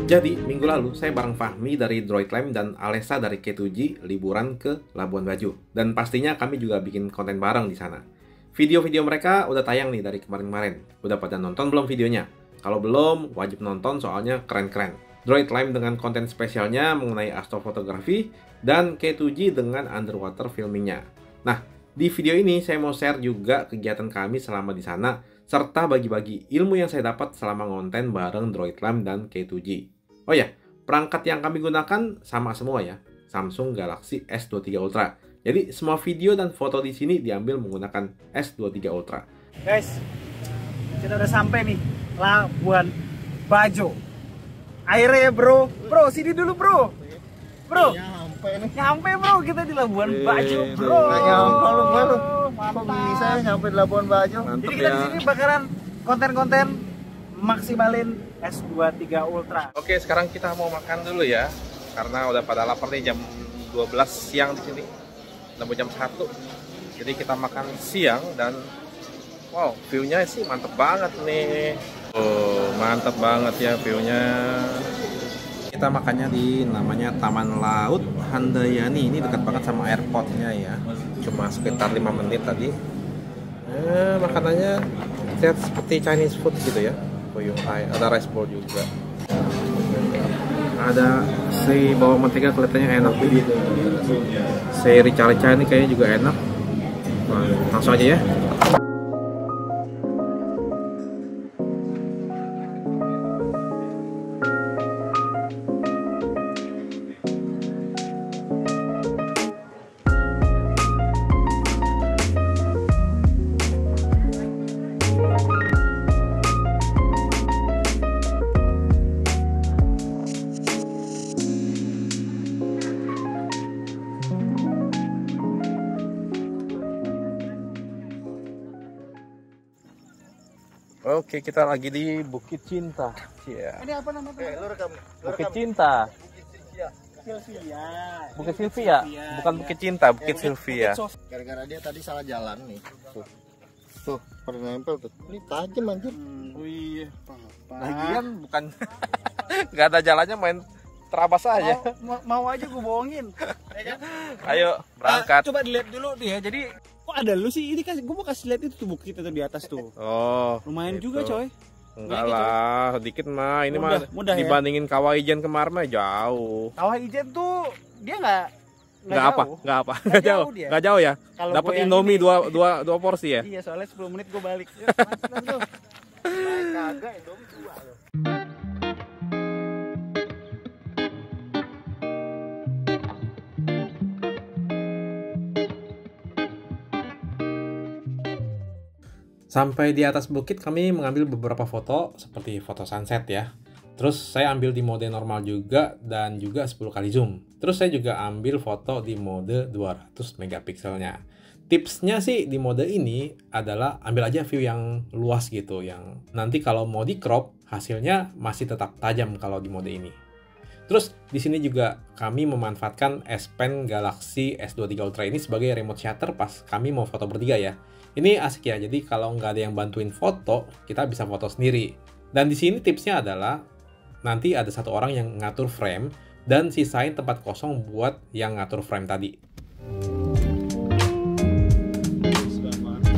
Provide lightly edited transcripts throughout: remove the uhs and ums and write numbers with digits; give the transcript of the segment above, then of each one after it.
Jadi, minggu lalu saya bareng Fahmi dari Droidlime dan Alessa dari K2G liburan ke Labuan Bajo. Dan pastinya kami juga bikin konten bareng di sana. Video-video mereka udah tayang nih dari kemarin-kemarin. Udah pada nonton belum videonya? Kalau belum, wajib nonton soalnya keren-keren. Droidlime dengan konten spesialnya mengenai astrofotografi dan K2G dengan underwater filmingnya. Nah, di video ini saya mau share juga kegiatan kami selama di sana serta bagi-bagi ilmu yang saya dapat selama ngonten bareng Droidlime dan K2G. Oh ya, perangkat yang kami gunakan sama semua ya, Samsung Galaxy S23 Ultra. Jadi semua video dan foto di sini diambil menggunakan S23 Ultra. Guys, kita udah sampai nih Labuan Bajo. Airnya bro, sini dulu bro. Nyampe bro, kita di Labuan Bajo bro. Nyampe lu. Mantap. Kok bisa nyampe di Labuan Bajo? Jadi kita di sini bakalan konten-konten maksimalin S23 Ultra. Oke, sekarang kita mau makan dulu ya, karena udah pada lapar nih, jam 12 siang di sini. Udah mau jam 1. Jadi kita makan siang dan wow, view-nya sih mantep banget nih. Oh, mantep banget ya view-nya. Kita makannya di namanya Taman Laut Handayani. Ini dekat banget sama airportnya ya. Cuma sekitar 5 menit tadi. Makanannya lihat seperti Chinese food gitu ya. Ada rice bowl juga. Ada sei bawang mentega, kelihatannya enak. Sei rica-rica ini kayaknya juga enak. Nah, langsung aja ya. Oke, kita lagi di Bukit Cinta. Yeah. Ini apa namanya? Bukit Cinta. Sylvia. Bukit Sylvia, bukan Bukit Cinta, Bukit Sylvia. Gara-gara dia tadi salah jalan nih. Tuh, pada nempel tuh. Ini tajam anjir. Oh iya. Lagian bukan nggak ada jalannya, main terabas aja. Mau aja gue bohongin. Ayo berangkat. Coba dilihat dulu nih ya. Jadi kok ada lu sih? Ini kan gue mau kasih lihat itu tuh bukit itu di atas tuh. Oh, lumayan gitu. juga coy. Enggak lah, sedikit mah. Ini mudah mah dibandingin ya? Kawah Ijen kemarin mah jauh. Kawah Ijen tuh dia nggak jauh. Nggak jauh ya. Dapat Indomie dua porsi ya. Iya, soalnya 10 menit gue balik. Kagak Indomie 2. Sampai di atas bukit kami mengambil beberapa foto seperti foto sunset ya. Terus saya ambil di mode normal juga dan juga 10 kali zoom. Terus saya juga ambil foto di mode 200 megapikselnya. Tipsnya sih di mode ini adalah ambil aja view yang luas gitu, yang nanti kalau mau di crop hasilnya masih tetap tajam kalau di mode ini. Terus di sini juga kami memanfaatkan S Pen Galaxy S23 Ultra ini sebagai remote shutter pas kami mau foto bertiga ya. Ini asik ya, jadi kalau nggak ada yang bantuin foto, kita bisa foto sendiri. Dan di sini tipsnya adalah nanti ada satu orang yang ngatur frame dan sisain tempat kosong buat yang ngatur frame tadi.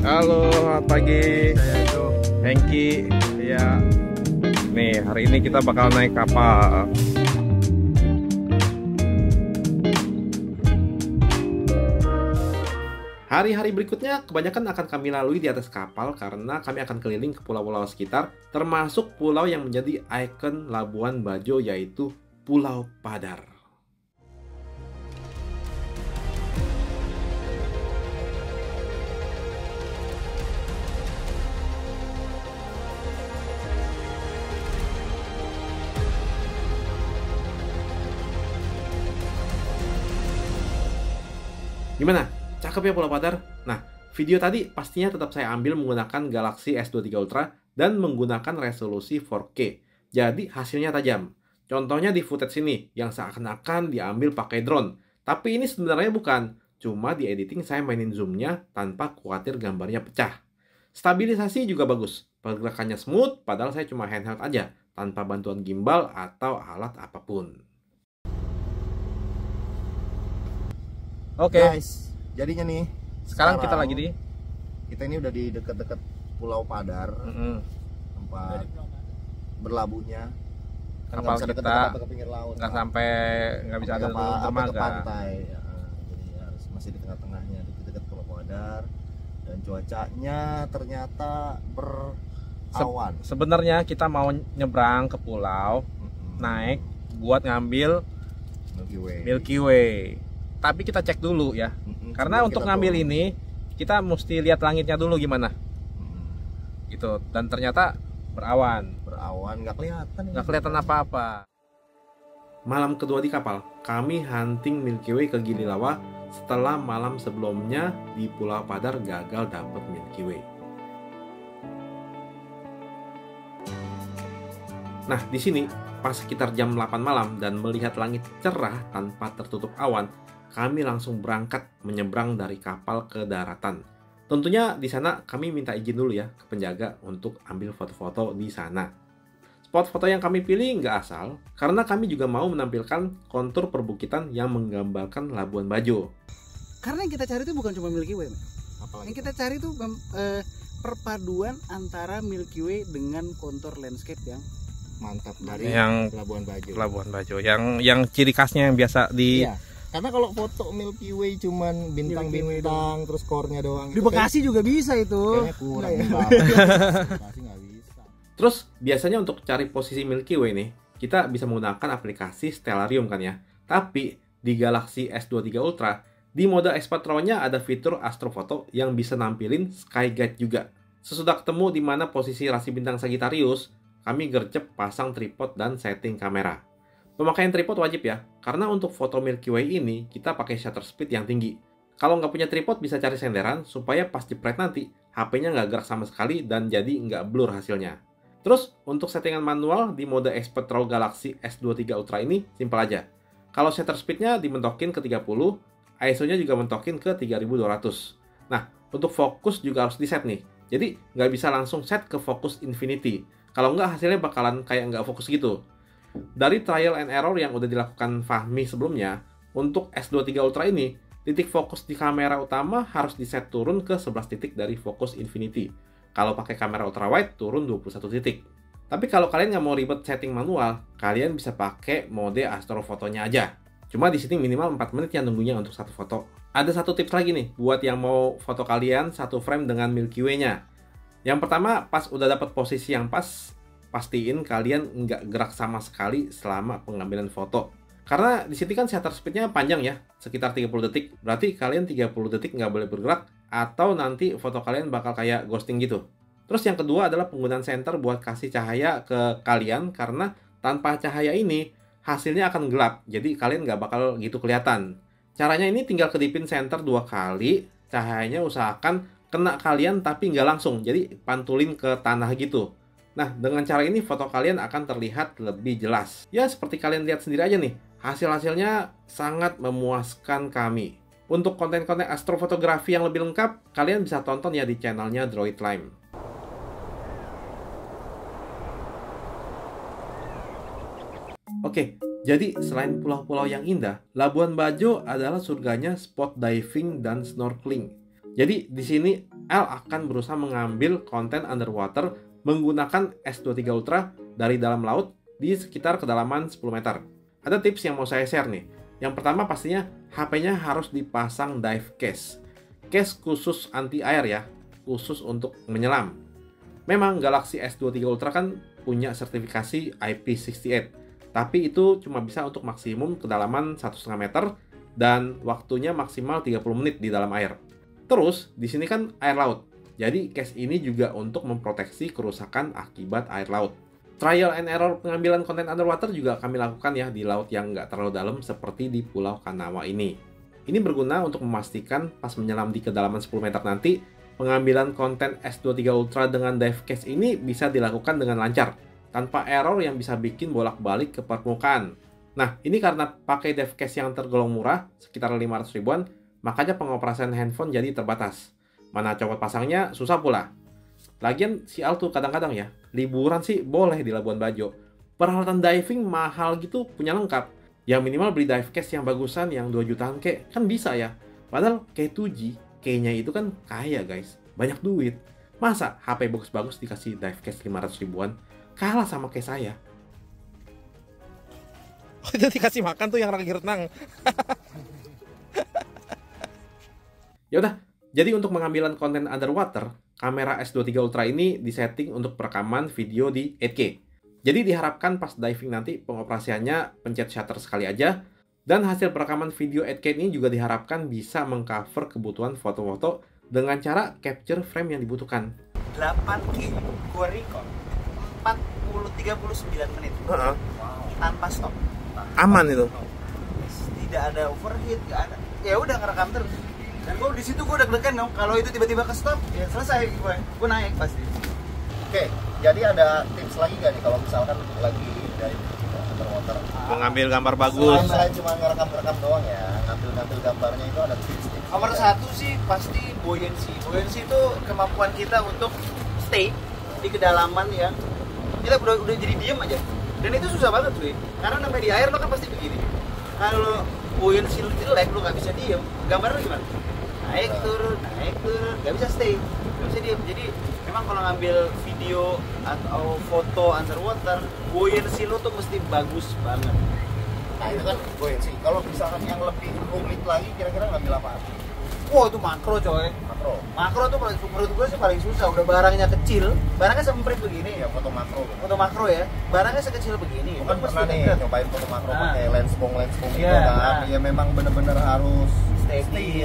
Halo, selamat pagi. Saya Hengki. Ya. Nih, hari ini kita bakal naik kapal. Hari-hari berikutnya kebanyakan akan kami lalui di atas kapal karena kami akan keliling ke pulau-pulau sekitar, termasuk pulau yang menjadi ikon Labuan Bajo yaitu Pulau Padar. Gimana? Cakep ya Pulau Padar? Nah, video tadi pastinya tetap saya ambil menggunakan Galaxy S23 Ultra dan menggunakan resolusi 4K. Jadi hasilnya tajam. Contohnya di footage ini yang seakan-akan diambil pakai drone. Tapi ini sebenarnya bukan. Cuma di editing saya mainin zoomnya tanpa khawatir gambarnya pecah. Stabilisasi juga bagus. Pergerakannya smooth padahal saya cuma handheld aja tanpa bantuan gimbal atau alat apapun. Oke. Guys, jadinya nih. Sekarang kita lagi di Kita ini udah di dekat-dekat Pulau Padar, tempat berlabuhnya. Kan kapal nggak bisa kita deket-deket ke pinggir laut. nggak sampai nggak bisa ada Apa ke dermaga. pantai. Ya, jadi harus masih di tengah-tengahnya, dekat-dekat Pulau Padar. Dan cuacanya ternyata berawan. Sebenarnya kita mau nyebrang ke pulau, naik buat ngambil Milky Way. Milky Way. Tapi kita cek dulu ya. Karena Sebelum untuk kita ngambil turun. ini kita mesti lihat langitnya dulu gimana. Gitu. Dan ternyata berawan. Berawan nggak kelihatan. Nggak kelihatan apa-apa. Malam kedua di kapal, kami hunting Milky Way ke Gili Lawa setelah malam sebelumnya di Pulau Padar gagal dapet Milky Way. Nah, di sini pas sekitar jam 8 malam dan melihat langit cerah tanpa tertutup awan, kami langsung berangkat menyeberang dari kapal ke daratan. Tentunya di sana kami minta izin dulu ya ke penjaga untuk ambil foto-foto di sana. Spot foto yang kami pilih nggak asal, karena kami juga mau menampilkan kontur perbukitan yang menggambarkan Labuan Bajo. Karena yang kita cari itu bukan cuma Milky Way, men. Apalagi Yang kita cari itu perpaduan antara Milky Way dengan kontur landscape yang mantap dari Yang Labuan Bajo. Labuan Bajo yang ciri khasnya yang biasa di Iya. Karena kalau foto Milky Way cuman bintang-bintang terus core-nya doang. di Bekasi juga bisa itu. Kayaknya kurang. Enggak ya? Bekasi nggak bisa. Terus biasanya untuk cari posisi Milky Way nih, kita bisa menggunakan aplikasi Stellarium kan ya. Tapi di Galaxy S23 Ultra, di mode Expert RAW-nya ada fitur Astrofoto yang bisa nampilin Sky Guide juga. Sesudah ketemu di mana posisi rasi bintang Sagittarius, kami gercep pasang tripod dan setting kamera. Pemakaian tripod wajib ya, karena untuk foto Milky Way ini kita pakai shutter speed yang tinggi. Kalau nggak punya tripod bisa cari senderan supaya pas jepret nanti HP-nya nggak gerak sama sekali dan jadi nggak blur hasilnya. Terus untuk settingan manual di mode Expert RAW Galaxy S23 Ultra ini simpel aja. Kalau shutter speed-nya dimentokin ke 30, ISO-nya juga mentokin ke 3200. Nah, untuk fokus juga harus di set nih. Jadi nggak bisa langsung set ke fokus infinity. Kalau nggak hasilnya bakalan kayak nggak fokus gitu. Dari trial and error yang udah dilakukan Fahmi sebelumnya, untuk S23 Ultra ini, titik fokus di kamera utama harus diset turun ke 11 titik dari fokus infinity. Kalau pakai kamera ultrawide, turun 21 titik. Tapi kalau kalian nggak mau ribet setting manual, kalian bisa pakai mode astrofotonya aja. Cuma di sini minimal 4 menit ya nunggunya untuk satu foto. Ada satu tips lagi nih, buat yang mau foto kalian satu frame dengan Milky Way-nya. Yang pertama, pas udah dapat posisi yang pas, pastiin kalian nggak gerak sama sekali selama pengambilan foto. Karena di sini kan shutter speed-nya panjang ya, sekitar 30 detik. Berarti kalian 30 detik nggak boleh bergerak, atau nanti foto kalian bakal kayak ghosting gitu. Terus yang kedua adalah penggunaan senter buat kasih cahaya ke kalian, karena tanpa cahaya ini, hasilnya akan gelap. Jadi kalian nggak bakal gitu kelihatan. Caranya ini tinggal kedipin senter 2 kali, cahayanya usahakan kena kalian tapi nggak langsung, jadi pantulin ke tanah gitu. Nah, dengan cara ini foto kalian akan terlihat lebih jelas. Ya, seperti kalian lihat sendiri aja nih, hasil-hasilnya sangat memuaskan kami. Untuk konten-konten astrofotografi yang lebih lengkap, kalian bisa tonton ya di channelnya Droid Lime. Oke, jadi selain pulau-pulau yang indah, Labuan Bajo adalah surganya spot diving dan snorkeling. Jadi di sini El akan berusaha mengambil konten underwater menggunakan S23 Ultra dari dalam laut di sekitar kedalaman 10 meter. Ada tips yang mau saya share nih. Yang pertama pastinya HP-nya harus dipasang dive case. Case khusus anti air ya, khusus untuk menyelam. Memang Galaxy S23 Ultra kan punya sertifikasi IP68, tapi itu cuma bisa untuk maksimum kedalaman 1,5 meter dan waktunya maksimal 30 menit di dalam air. Terus, di sini kan air laut. Jadi, case ini juga untuk memproteksi kerusakan akibat air laut. Trial and error pengambilan konten underwater juga kami lakukan ya di laut yang nggak terlalu dalam seperti di Pulau Kanawa ini. Ini berguna untuk memastikan pas menyelam di kedalaman 10 meter nanti, pengambilan konten S23 Ultra dengan dive case ini bisa dilakukan dengan lancar, tanpa error yang bisa bikin bolak-balik ke permukaan. Nah, ini karena pakai dive case yang tergolong murah, sekitar 500 ribuan, makanya pengoperasian handphone jadi terbatas. Mana copot pasangnya, susah pula. Lagian si Al tuh kadang-kadang ya, liburan sih boleh di Labuan Bajo. Peralatan diving mahal gitu punya lengkap. Yang minimal beli dive case yang bagusan yang 2 jutaan kek, kan bisa ya. Padahal K2G, K-nya itu kan kaya guys, banyak duit. Masa HP bagus-bagus dikasih dive case 500 ribuan? Kalah sama kayak saya. Oh, jadi kasih makan tuh yang lagi renang. Ya udah, jadi untuk pengambilan konten underwater, kamera S23 Ultra ini disetting untuk perekaman video di 8K. Jadi diharapkan pas diving nanti pengoperasiannya pencet shutter sekali aja, dan hasil perekaman video 8K ini juga diharapkan bisa mengcover kebutuhan foto-foto dengan cara capture frame yang dibutuhkan. 8K gua record 39 menit. Wow. Tanpa stop. Aman itu. Tidak ada overheat, nggak ada. Ya udah ngerekam terus. Dan gua di situ gua deg-degan dong. Kalau itu tiba-tiba ke stop, ya selesai gue naik pasti. Oke, jadi ada tips lagi nggak nih kalau misalkan lagi dari underwater? Mengambil gambar bagus. Selain cuma ngerekam doang ya, ngambil gambarnya itu ada tips-tips. Nomor satu sih pasti buoyancy. Buoyancy itu kemampuan kita untuk stay di kedalaman yang kita udah jadi diem aja. Dan itu susah banget cuy. Karena namanya di air lo kan pasti begini. Kalau buoyancy lu jelek lo nggak bisa diem. Gambar lo gimana? Naik turun, nggak bisa stay, nggak bisa diem. Jadi memang kalau ngambil video atau foto underwater, buoyancy lo tuh mesti bagus banget. Nah itu kan buoyancy. Kalau misalkan yang lebih rumit lagi, kira-kira ngambil apa? Wah itu makro coy. Makro tuh menurut gue sih paling susah. Udah barangnya kecil, barangnya semprit begini. Ya foto makro. Foto makro ya, barangnya sekecil begini. Bukan pernah nih nyobain foto makro pakai lens bong gitu Iya, kan. Ya memang bener-bener harus steady,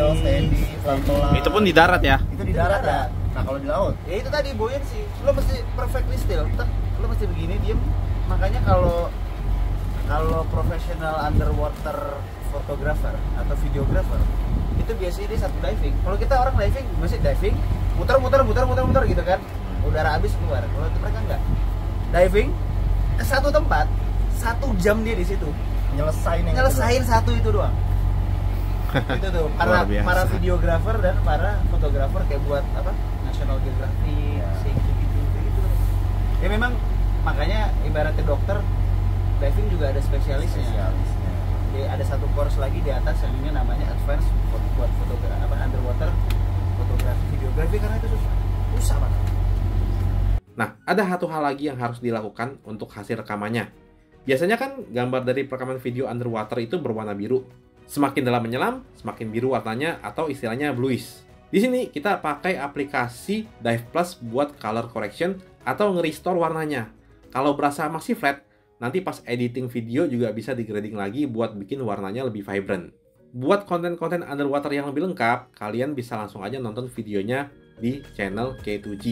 pelan-pelan. Itu pun di darat ya. Itu di darat ya. Nah kalau di laut? Ya itu tadi buoyancy. Lo mesti perfectly still. Lo mesti begini diem. Makanya kalau profesional underwater photographer atau videographer itu biasanya dia satu diving. Kalau kita orang diving, mesti diving, muter gitu kan. Udara habis keluar. Kalau mereka enggak. Diving ke satu tempat, 1 jam dia di situ. Nyelesain satu itu doang. Itu tuh para videographer dan para fotografer kayak buat apa? National Geographic, gitu. Ya memang makanya ibaratnya dokter diving juga ada spesialisnya. Jadi ada satu course lagi di atas yang ini namanya advance buat fotografi underwater fotografi videografi karena itu susah banget. Nah, ada satu hal lagi yang harus dilakukan untuk hasil rekamannya. Biasanya kan gambar dari perekaman video underwater itu berwarna biru. Semakin dalam menyelam, semakin biru warnanya atau istilahnya bluish. Di sini kita pakai aplikasi Dive Plus buat color correction atau nge-restore warnanya. Kalau berasa masih flat, nanti pas editing video juga bisa di-grading lagi buat bikin warnanya lebih vibrant. Buat konten-konten underwater yang lebih lengkap, kalian bisa langsung aja nonton videonya di channel K2G.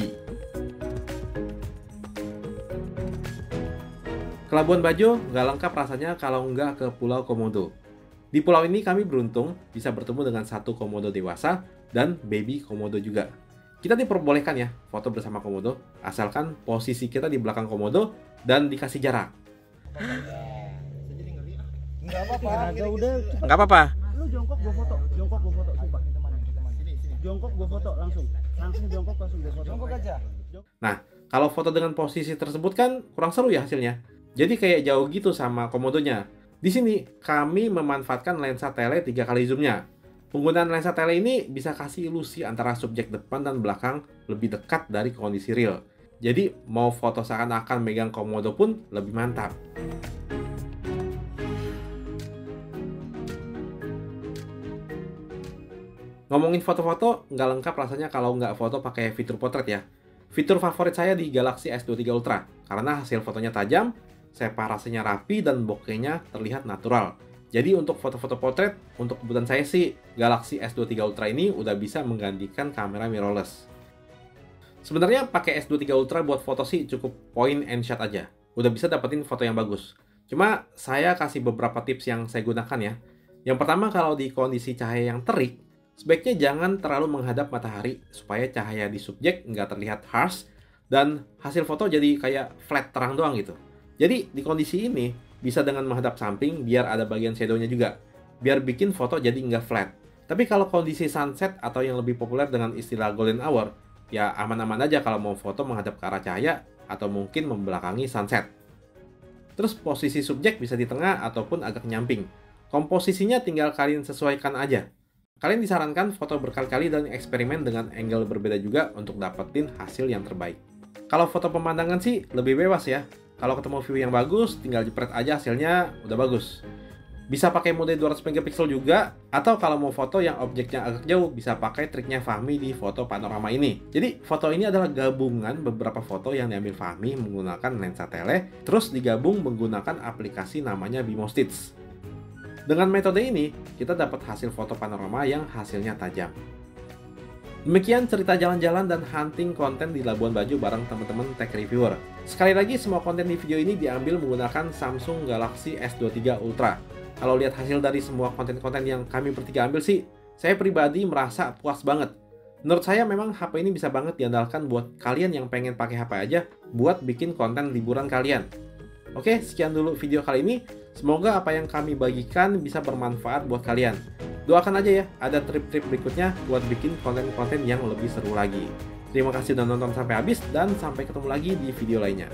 Ke Labuan Bajo nggak lengkap rasanya kalau nggak ke Pulau Komodo. Di pulau ini kami beruntung bisa bertemu dengan satu komodo dewasa dan baby komodo juga. Kita diperbolehkan ya foto bersama komodo, asalkan posisi kita di belakang komodo dan dikasih jarak. Enggak apa-apa. Nggak apa-apa. Lu jongkok gua foto, sumpah. Jongkok gua foto langsung jongkok gua foto. Jongkok aja. Nah, kalau foto dengan posisi tersebut kan kurang seru ya hasilnya. Jadi kayak jauh gitu sama komodonya. Di sini kami memanfaatkan lensa tele 3 kali zoomnya. Penggunaan lensa tele ini bisa kasih ilusi antara subjek depan dan belakang lebih dekat dari kondisi real. Jadi mau foto seakan-akan megang komodo pun lebih mantap. Ngomongin foto-foto, nggak lengkap rasanya kalau nggak foto pakai fitur potret ya. Fitur favorit saya di Galaxy S23 Ultra, karena hasil fotonya tajam, separasinya rapi, dan bokehnya terlihat natural. Jadi untuk foto-foto potret, untuk kebutuhan saya sih, Galaxy S23 Ultra ini udah bisa menggantikan kamera mirrorless. Sebenarnya pakai S23 Ultra buat foto sih cukup point and shot aja. Udah bisa dapetin foto yang bagus. Cuma saya kasih beberapa tips yang saya gunakan ya. Yang pertama, kalau di kondisi cahaya yang terik, sebaiknya jangan terlalu menghadap matahari supaya cahaya di subjek nggak terlihat harsh dan hasil foto jadi kayak flat terang doang gitu. Jadi di kondisi ini bisa dengan menghadap samping biar ada bagian shadownya juga, biar bikin foto jadi nggak flat. Tapi kalau kondisi sunset atau yang lebih populer dengan istilah golden hour, ya aman-aman aja kalau mau foto menghadap ke arah cahaya atau mungkin membelakangi sunset. Terus posisi subjek bisa di tengah ataupun agak nyamping. Komposisinya tinggal kalian sesuaikan aja. Kalian disarankan foto berkali-kali dan eksperimen dengan angle berbeda juga untuk dapetin hasil yang terbaik. Kalau foto pemandangan sih lebih bebas ya. Kalau ketemu view yang bagus, tinggal jepret aja hasilnya udah bagus. Bisa pakai mode 200 megapiksel juga, atau kalau mau foto yang objeknya agak jauh, bisa pakai triknya Fahmi di foto panorama ini. Jadi foto ini adalah gabungan beberapa foto yang diambil Fahmi menggunakan lensa tele, terus digabung menggunakan aplikasi namanya Bimo Stitch. Dengan metode ini, kita dapat hasil foto panorama yang hasilnya tajam. Demikian cerita jalan-jalan dan hunting konten di Labuan Bajo bareng teman-teman tech reviewer. Sekali lagi, semua konten di video ini diambil menggunakan Samsung Galaxy S23 Ultra. Kalau lihat hasil dari semua konten-konten yang kami bertiga ambil sih, saya pribadi merasa puas banget. Menurut saya memang HP ini bisa banget diandalkan buat kalian yang pengen pakai HP aja buat bikin konten liburan kalian. Oke, sekian dulu video kali ini. Semoga apa yang kami bagikan bisa bermanfaat buat kalian. Doakan aja ya, ada trip-trip berikutnya buat bikin konten-konten yang lebih seru lagi. Terima kasih sudah nonton sampai habis dan sampai ketemu lagi di video lainnya.